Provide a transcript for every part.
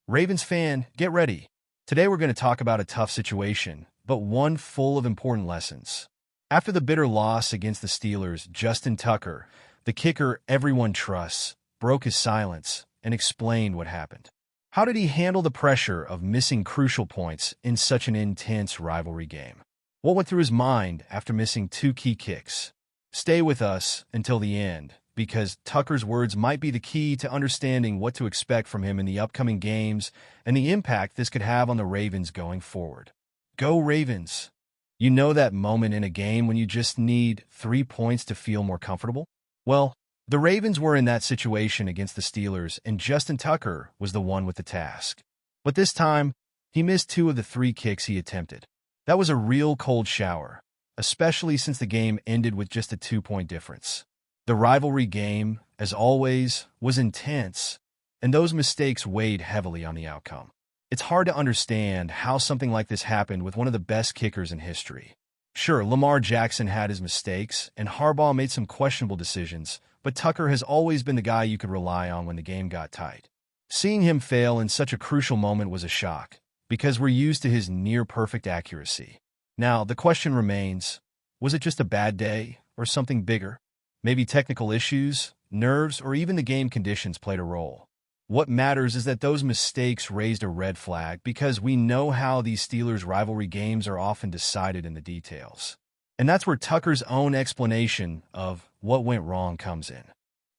Ravens fan, get ready. Today we're going to talk about a tough situation, but one full of important lessons. After the bitter loss against the Steelers, Justin Tucker, the kicker everyone trusts, broke his silence and explained what happened. How did he handle the pressure of missing crucial points in such an intense rivalry game? What went through his mind after missing two key kicks? Stay with us until the end, because Tucker's words might be the key to understanding what to expect from him in the upcoming games and the impact this could have on the Ravens going forward. Go Ravens! You know that moment in a game when you just need 3 points to feel more comfortable? Well, the Ravens were in that situation against the Steelers, and Justin Tucker was the one with the task. But this time, he missed 2 of the 3 kicks he attempted. That was a real cold shower, especially since the game ended with just a 2-point difference. The rivalry game, as always, was intense, and those mistakes weighed heavily on the outcome. It's hard to understand how something like this happened with one of the best kickers in history. Sure, Lamar Jackson had his mistakes, and Harbaugh made some questionable decisions, but Tucker has always been the guy you could rely on when the game got tight. Seeing him fail in such a crucial moment was a shock, because we're used to his near-perfect accuracy. Now, the question remains, was it just a bad day, or something bigger? Maybe technical issues, nerves, or even the game conditions played a role. What matters is that those mistakes raised a red flag because we know how these Steelers rivalry games are often decided in the details. And that's where Tucker's own explanation of what went wrong comes in.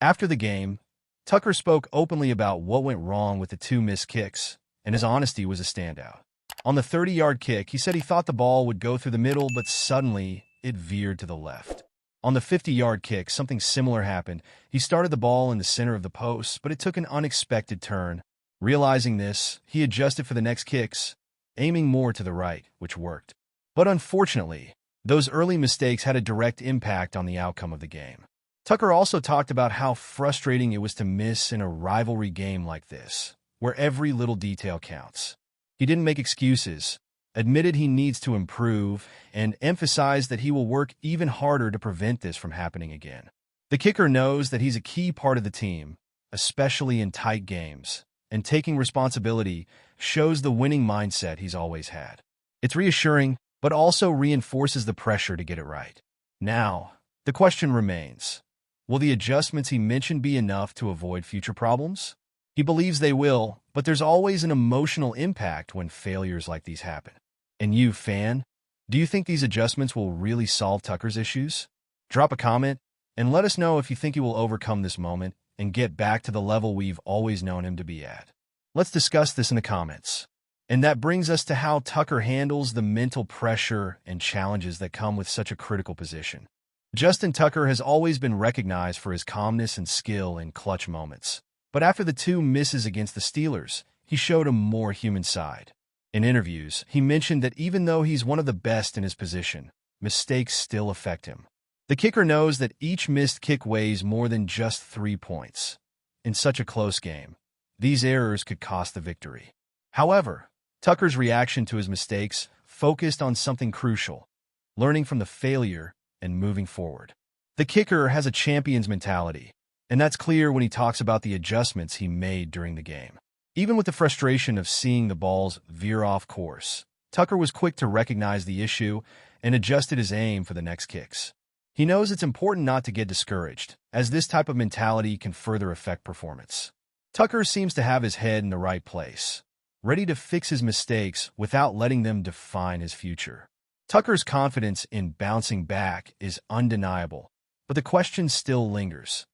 After the game, Tucker spoke openly about what went wrong with the 2 missed kicks, and his honesty was a standout. On the 30-yard kick, he said he thought the ball would go through the middle, but suddenly it veered to the left. On the 50-yard kick, something similar happened. He started the ball in the center of the post, but it took an unexpected turn. Realizing this, he adjusted for the next kicks, aiming more to the right, which worked. But unfortunately, those early mistakes had a direct impact on the outcome of the game. Tucker also talked about how frustrating it was to miss in a rivalry game like this, where every little detail counts. He didn't make excuses, admitted he needs to improve, and emphasized that he will work even harder to prevent this from happening again. The kicker knows that he's a key part of the team, especially in tight games, and taking responsibility shows the winning mindset he's always had. It's reassuring, but also reinforces the pressure to get it right. Now, the question remains, will the adjustments he mentioned be enough to avoid future problems? He believes they will, but there's always an emotional impact when failures like these happen. And you, fan, do you think these adjustments will really solve Tucker's issues? Drop a comment and let us know if you think he will overcome this moment and get back to the level we've always known him to be at. Let's discuss this in the comments. And that brings us to how Tucker handles the mental pressure and challenges that come with such a critical position. Justin Tucker has always been recognized for his calmness and skill in clutch moments. But after the 2 misses against the Steelers, he showed a more human side. In interviews, he mentioned that even though he's one of the best in his position, mistakes still affect him. The kicker knows that each missed kick weighs more than just 3 points. In such a close game, these errors could cost the victory. However, Tucker's reaction to his mistakes focused on something crucial, learning from the failure and moving forward. The kicker has a champion's mentality, and that's clear when he talks about the adjustments he made during the game. Even with the frustration of seeing the balls veer off course, Tucker was quick to recognize the issue and adjusted his aim for the next kicks. He knows it's important not to get discouraged, as this type of mentality can further affect performance. Tucker seems to have his head in the right place, ready to fix his mistakes without letting them define his future. Tucker's confidence in bouncing back is undeniable, but the question still lingers.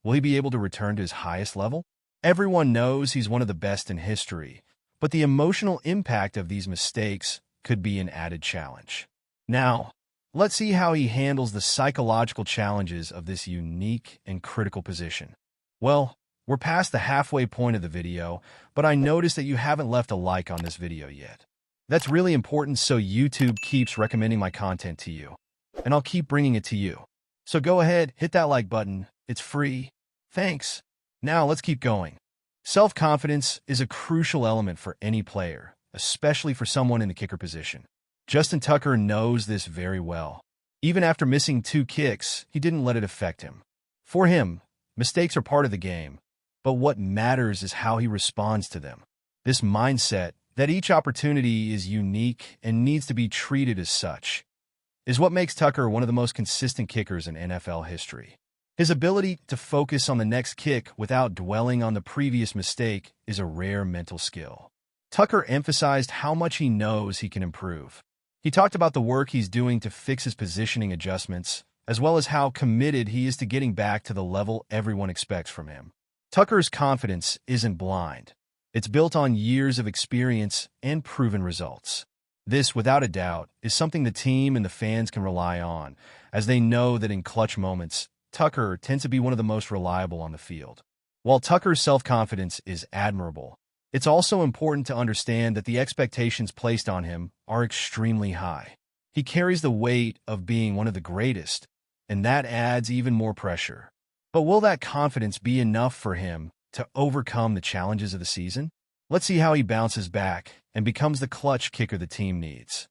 Will he be able to return to his highest level? Everyone knows he's one of the best in history, but the emotional impact of these mistakes could be an added challenge. Now, let's see how he handles the psychological challenges of this unique and critical position. Well, we're past the halfway point of the video, but I noticed that you haven't left a like on this video yet. That's really important so YouTube keeps recommending my content to you, and I'll keep bringing it to you. So go ahead, hit that like button. It's free. Thanks. Now let's keep going. Self-confidence is a crucial element for any player, especially for someone in the kicker position. Justin Tucker knows this very well. Even after missing 2 kicks, he didn't let it affect him. For him, mistakes are part of the game, but what matters is how he responds to them. This mindset that each opportunity is unique and needs to be treated as such is what makes Tucker one of the most consistent kickers in NFL history. His ability to focus on the next kick without dwelling on the previous mistake is a rare mental skill. Tucker emphasized how much he knows he can improve. He talked about the work he's doing to fix his positioning adjustments, as well as how committed he is to getting back to the level everyone expects from him. Tucker's confidence isn't blind. It's built on years of experience and proven results. This, without a doubt, is something the team and the fans can rely on, as they know that in clutch moments, Tucker tends to be one of the most reliable on the field. While Tucker's self-confidence is admirable, it's also important to understand that the expectations placed on him are extremely high. He carries the weight of being one of the greatest, and that adds even more pressure. But will that confidence be enough for him to overcome the challenges of the season? Let's see how he bounces back and becomes the clutch kicker the team needs.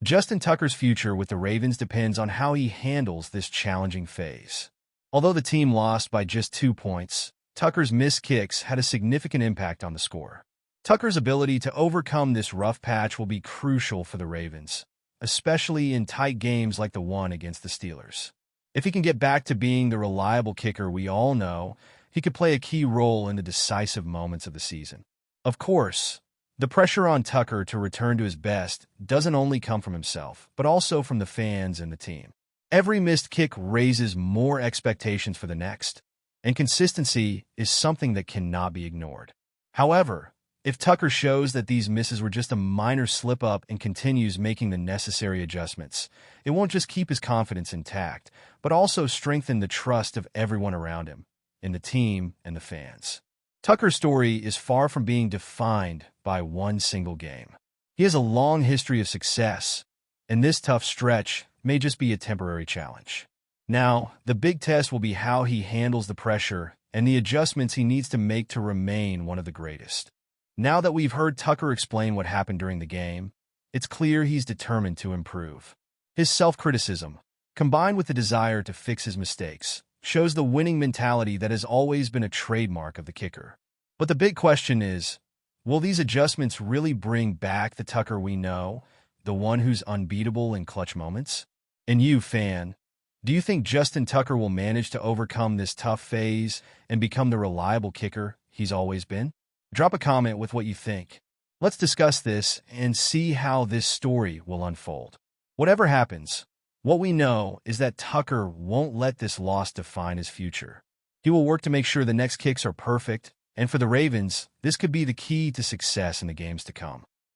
Justin Tucker's future with the Ravens depends on how he handles this challenging phase. Although the team lost by just 2 points, Tucker's missed kicks had a significant impact on the score. Tucker's ability to overcome this rough patch will be crucial for the Ravens, especially in tight games like the one against the Steelers. If he can get back to being the reliable kicker we all know, he could play a key role in the decisive moments of the season. Of course, the pressure on Tucker to return to his best doesn't only come from himself, but also from the fans and the team. Every missed kick raises more expectations for the next, and consistency is something that cannot be ignored. However, if Tucker shows that these misses were just a minor slip-up and continues making the necessary adjustments, it won't just keep his confidence intact, but also strengthen the trust of everyone around him, in the team and the fans. Tucker's story is far from being defined by one single game. He has a long history of success, and this tough stretch may just be a temporary challenge. Now, the big test will be how he handles the pressure and the adjustments he needs to make to remain one of the greatest. Now that we've heard Tucker explain what happened during the game, it's clear he's determined to improve. His self-criticism, combined with the desire to fix his mistakes, shows the winning mentality that has always been a trademark of the kicker. But the big question is, will these adjustments really bring back the Tucker we know, the one who's unbeatable in clutch moments? And you, fan, do you think Justin Tucker will manage to overcome this tough phase and become the reliable kicker he's always been? Drop a comment with what you think. Let's discuss this and see how this story will unfold. Whatever happens, what we know is that Tucker won't let this loss define his future. He will work to make sure the next kicks are perfect, and for the Ravens, this could be the key to success in the games to come.